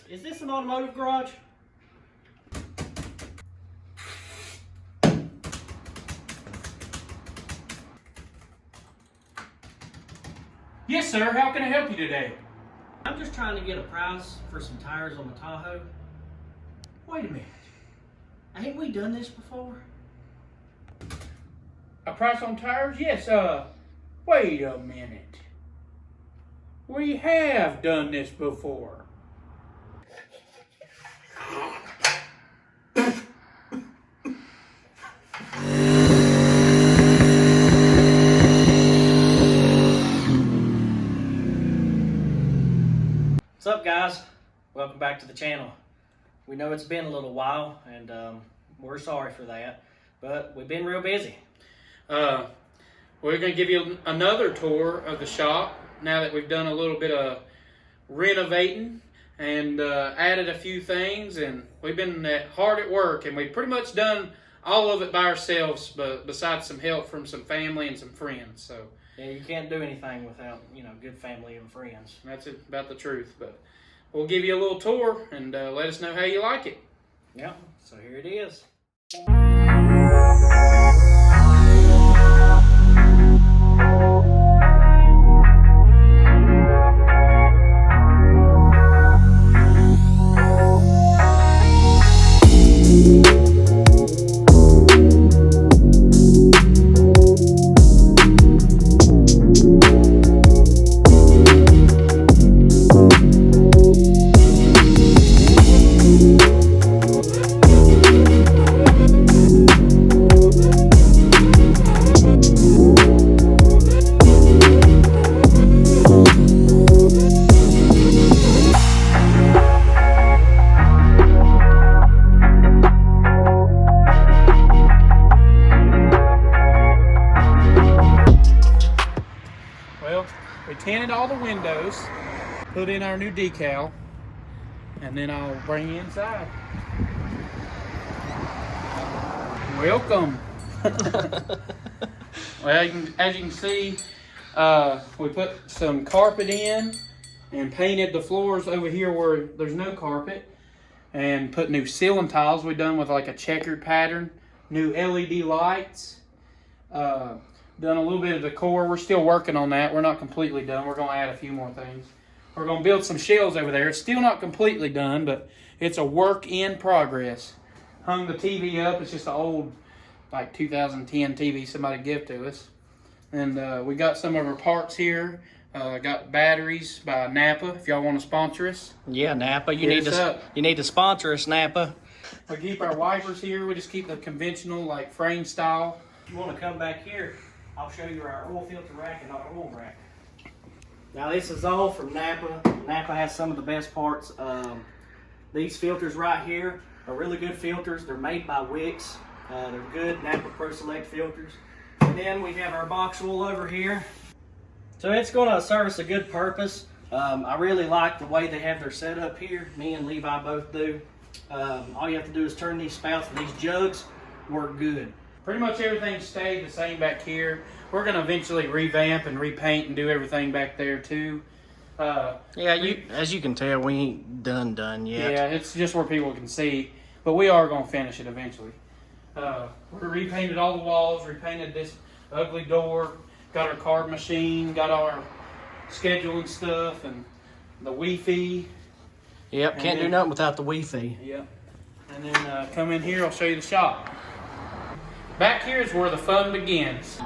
Is this an automotive garage? Yes, sir. How can I help you today? I'm just trying to get a price for some tires on the Tahoe. Wait a minute. Ain't we done this before? A price on tires? Yes, wait a minute. We have done this before. What's up, guys? Welcome back to the channel. We know it's been a little while, and we're sorry for that, but we've been real busy. We're going to give you another tour of the shop now that we've done a little bit of renovating and added a few things, and we've been hard at work, and we've pretty much done all of it by ourselves, but besides some help from some family and some friends. So Yeah, you can't do anything without, good family and friends. that's about the truth. But we'll give you a little tour and let us know how you like it. Yep, so here it is. Well, we tinted all the windows, put in our new decal, and then I'll bring you inside. Welcome. Well, as you can see, we put some carpet in and painted the floors over here where there's no carpet, and put new ceiling tiles we done with like a checkered pattern, new LED lights. Done a little bit of decor. We're still working on that. We're not completely done. We're going to add a few more things. We're going to build some shelves over there. It's still not completely done, but it's a work in progress. Hung the TV up. It's just an old, like 2010 TV somebody gave to us. And we got some of our parts here. Got batteries by Napa. If y'all want to sponsor us, Yeah, Napa, you Hit us up. need to sponsor us, Napa. we keep our wipers here. We just keep the conventional, like frame style. If you want to come back here, I'll show you our oil filter rack and our oil rack. Now this is all from Napa. Napa has some of the best parts. These filters right here are really good filters. They're made by Wix. They're good Napa Pro Select filters. And then we have our box oil over here. So it's going to service a good purpose. I really like the way they have their setup here. Me and Levi both do. All you have to do is turn these spouts, and these jugs work good. Pretty much everything stayed the same back here. We're going to eventually revamp and repaint and do everything back there too. As you can tell, we ain't done yet. Yeah, it's just where people can see. But we are going to finish it eventually. We repainted all the walls, repainted this ugly door, got our card machine, got our scheduling stuff, and the Wi-Fi. Yep, And can't do then- nothing without the Wi-Fi. Yep. And then come in here, I'll show you the shop. Back here is where the fun begins.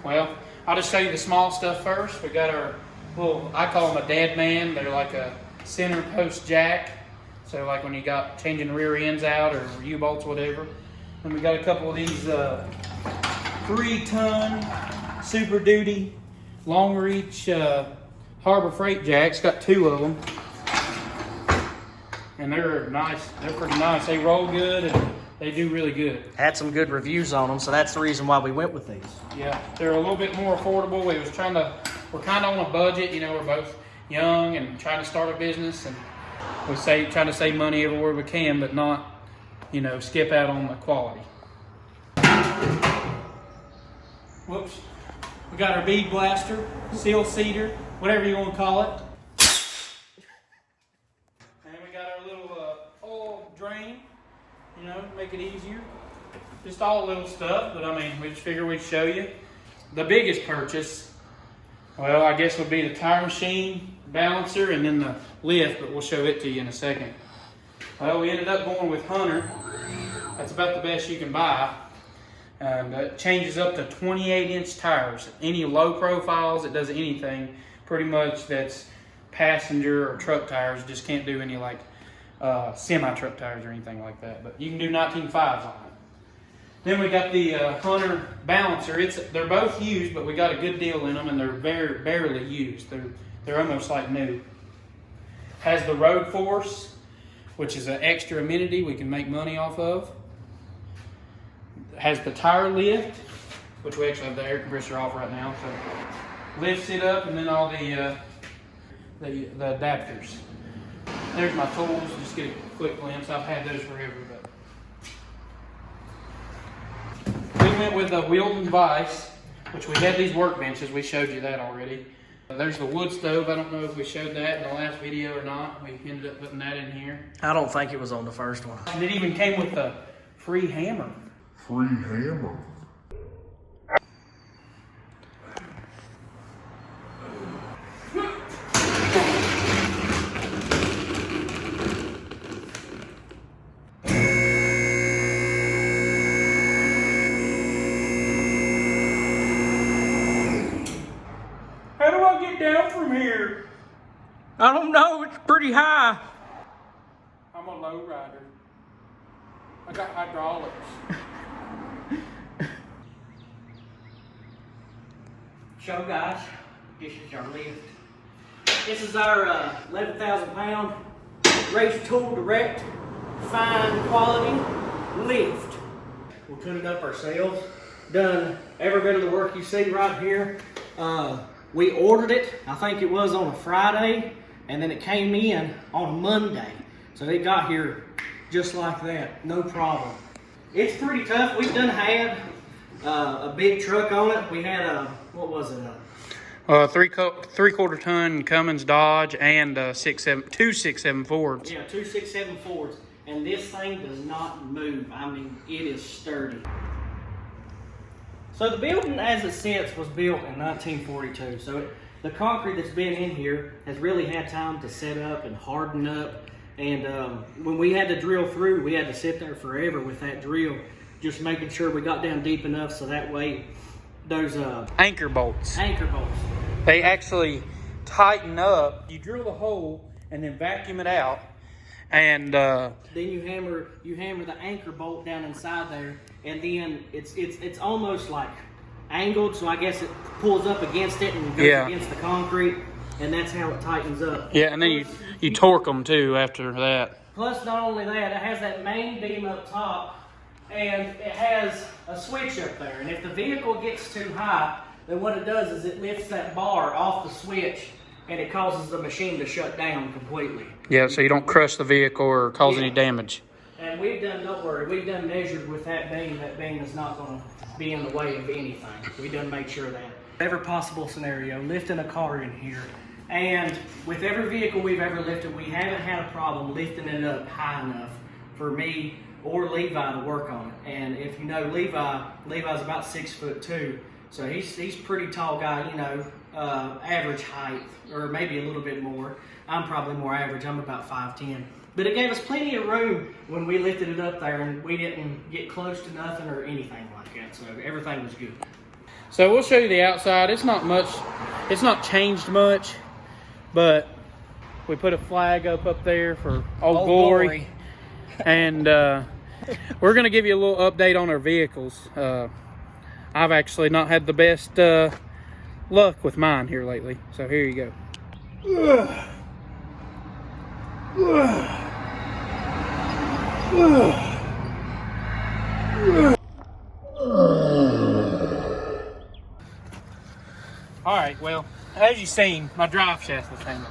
Well, I'll just show you the small stuff first. We got our little, I call them a dad man. They're like a center post jack. So like when you got changing the rear ends out or U-bolts, whatever. And we got a couple of these 3-ton Super Duty long reach Harbor Freight jacks. Got 2 of them. And they're nice. They're pretty nice. They roll good and they do really good. Had some good reviews on them, so that's the reason why we went with these. Yeah, they're a little bit more affordable. We're kind of on a budget. We're both young and trying to start a business, and trying to save money everywhere we can, but not, skip out on the quality. Whoops. We got our bead blaster, seal seeder, whatever you want to call it. make it easier. Just all little stuff, but I mean, we just figured we'd show you. The biggest purchase, well, I guess would be the tire machine, balancer, and then the lift, but we'll show it to you in a second. Well, we ended up going with Hunter. That's about the best you can buy. It changes up to 28-inch tires. Any low profiles, it does anything pretty much that's passenger or truck tires. Just can't do any like semi-truck tires or anything like that. But you can do 19.5s on it. Then we got the Hunter balancer. They're both used, but we got a good deal in them, and they're barely used. They're almost like new. Has the Road Force, which is an extra amenity we can make money off of. Has the tire lift, which we actually have the air compressor off right now, so lifts it up, and then all the adapters. There's my tools. Just get a quick glimpse. I've had those forever, but we went with the Wilton Vice, which we had these workbenches. We showed you that already. There's the wood stove. I don't know if we showed that in the last video or not. We ended up putting that in here. I don't think it was on the first one. And it even came with a free hammer. Free hammer. How do I get down from here? I don't know. It's pretty high. I'm a low rider. I got hydraulics. Show guys, this is our lift. This is our 11,000 pound Race Tool Direct fine quality lift. We put it up ourselves. Done every bit of the work you see right here. We ordered it, I think it was on a Friday, and then it came in on a Monday. So it got here just like that, no problem. It's pretty tough. We've done had a big truck on it. We had a, what was it? Three-quarter ton Cummins Dodge and two 6.7 Fords. Yeah, 2 6.7 Fords. And this thing does not move. I mean, it is sturdy. So the building as it sits was built in 1942. So the concrete that's been in here has really had time to set up and harden up. And when we had to drill through, we had to sit there forever with that drill, just making sure we got down deep enough so that way those Anchor bolts. They actually tighten up. You drill the hole and then vacuum it out, and then you hammer the anchor bolt down inside there, and then it's almost like angled, so I guess it pulls up against it and goes against the concrete, and that's how it tightens up. Yeah, and then you torque them too after that. Plus, not only that, it has that main beam up top, and it has a switch up there. And if the vehicle gets too high, then what it does is it lifts that bar off the switch, and it causes the machine to shut down completely. Yeah, so you don't crush the vehicle or cause any damage. And we've done, don't worry, we've done measured with that beam. That beam is not going to be in the way of anything. We done made sure of that. Every possible scenario, lifting a car in here. And with every vehicle we've ever lifted, we haven't had a problem lifting it up high enough for me or Levi to work on it. And if you know Levi's about 6'2", so he's pretty tall guy, you know, average height, or maybe a little bit more. I'm probably more average, I'm about 5'10". But it gave us plenty of room when we lifted it up there, and we didn't get close to nothing or anything like that, so everything was good. So we'll show you the outside. It's not much, it's not changed much, but we put a flag up there for Old Glory. And we're going to give you a little update on our vehicles. I've actually not had the best luck with mine here lately. So here you go. Alright, well, as you've seen, my drive shaft was hanging.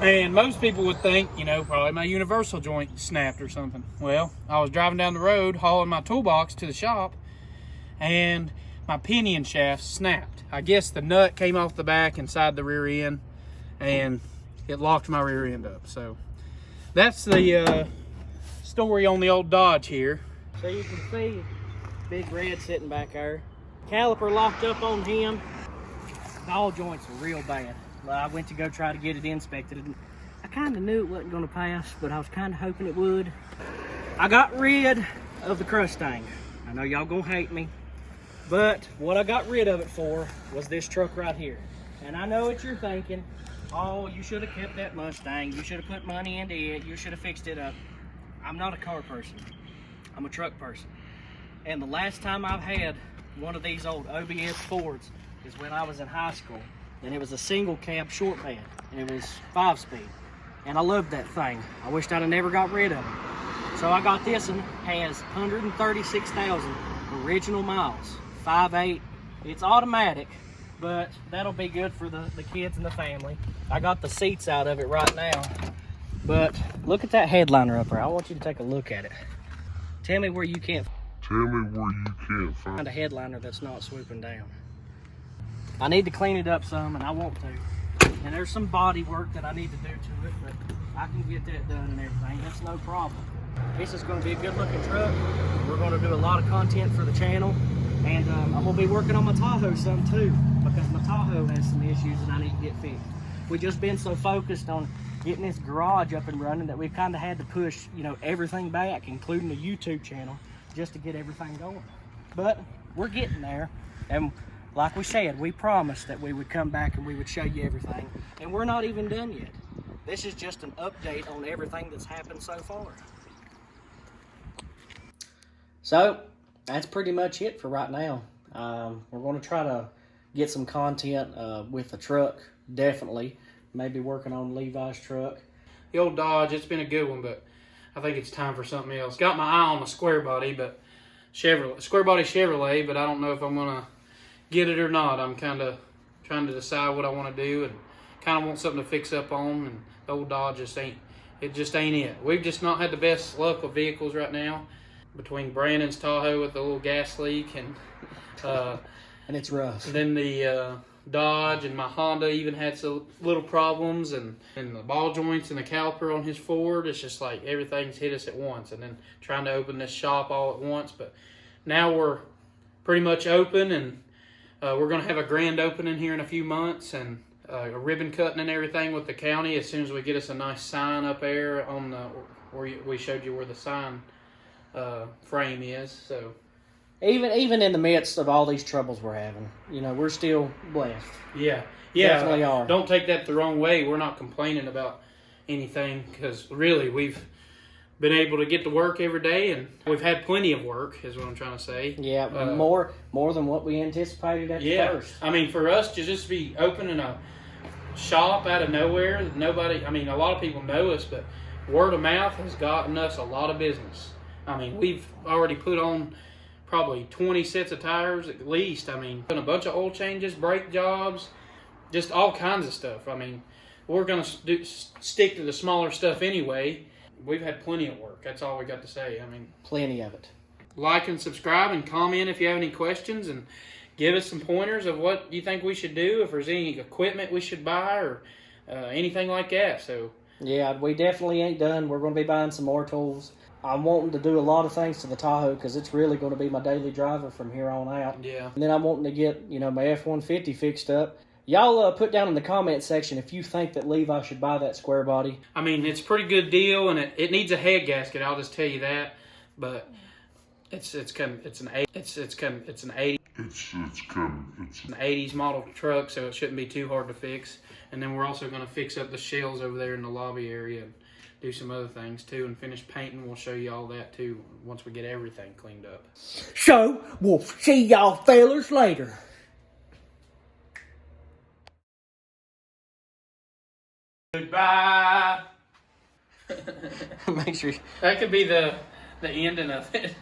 And most people would think, you know, probably my universal joint snapped or something. Well, I was driving down the road hauling my toolbox to the shop, and my pinion shaft snapped. I guess the nut came off the back inside the rear end, and it locked my rear end up. So that's the story on the old Dodge here. So you can see Big Red sitting back there. Caliper locked up on him. Ball joints are real bad. Well, I went to go try to get it inspected. And I kind of knew it wasn't going to pass, but I was kind of hoping it would. I got rid of the Crustang. I know y'all gonna hate me, but what I got rid of it for was this truck right here. And I know what you're thinking. Oh, you should have kept that Mustang. You should have put money into it. You should have fixed it up. I'm not a car person. I'm a truck person. And the last time I've had one of these old OBS Fords is when I was in high school. And it was a single cab short bed. And it was 5-speed. And I loved that thing. I wished I'd have never got rid of it. So I got this one. Has 136,000 original miles. 5.8. It's automatic, but that'll be good for the kids and the family. I got the seats out of it right now. But look at that headliner up there. I want you to take a look at it. Tell me where you can't find a headliner that's not swooping down. I need to clean it up some, and I want to. And there's some body work that I need to do to it, but I can get that done and everything. That's no problem. This is going to be a good looking truck. We're going to do a lot of content for the channel. And I'm going to be working on my Tahoe some too, because my Tahoe has some issues that I need to get fixed. We've just been so focused on getting this garage up and running that we've kind of had to push, you know, everything back, including the YouTube channel, just to get everything going. But we're getting there. And like we said, we promised that we would come back and we would show you everything. And we're not even done yet. This is just an update on everything that's happened so far. So that's pretty much it for right now. We're going to try to get some content with the truck, definitely. Maybe working on Levi's truck. The old Dodge, it's been a good one, but I think it's time for something else. Got my eye on the square body, but square body Chevrolet, but I don't know if I'm going to get it or not. I'm kind of trying to decide what I want to do and kind of want something to fix up on, and the old Dodge just ain't it. We've just not had the best luck with vehicles right now. Between Brandon's Tahoe with the little gas leak and and it's rough. Then the Dodge and my Honda even had some little problems, and the ball joints and the caliper on his Ford. It's just like everything's hit us at once, and then trying to open this shop all at once. But now we're pretty much open, and we're going to have a grand opening here in a few months, and a ribbon cutting and everything with the county as soon as we get us a nice sign up there on the where we showed you where the sign frame is. So even in the midst of all these troubles we're having, you know, we're still blessed. Yeah, Definitely are. Don't take that the wrong way. We're not complaining about anything, because really we've been able to get to work every day, and we've had plenty of work, is what I'm trying to say. Yeah, more than what we anticipated at first. I mean, for us to just be opening a shop out of nowhere, a lot of people know us, but word of mouth has gotten us a lot of business. I mean, we've already put on probably 20 sets of tires at least. I mean, done a bunch of oil changes, brake jobs, just all kinds of stuff. I mean, we're going to stick to the smaller stuff anyway. We've had plenty of work. That's all we got to say. I mean, plenty of it. Like and subscribe and comment if you have any questions, and give us some pointers of what you think we should do, if there's any equipment we should buy or anything like that. So yeah, we definitely ain't done. We're going to be buying some more tools. I'm wanting to do a lot of things to the Tahoe because it's really going to be my daily driver from here on out. Yeah. And then I'm wanting to get, you know, my F-150 fixed up. Y'all put down in the comment section if you think that Levi should buy that square body. I mean, it's a pretty good deal, and it needs a head gasket. I'll just tell you that. But it's an 80s model truck, so it shouldn't be too hard to fix. And then we're also going to fix up the shells over there in the lobby area and do some other things too, and finish painting. We'll show you all that too once we get everything cleaned up. So we'll see y'all fellers later. Goodbye. Make sure that could be the ending of it.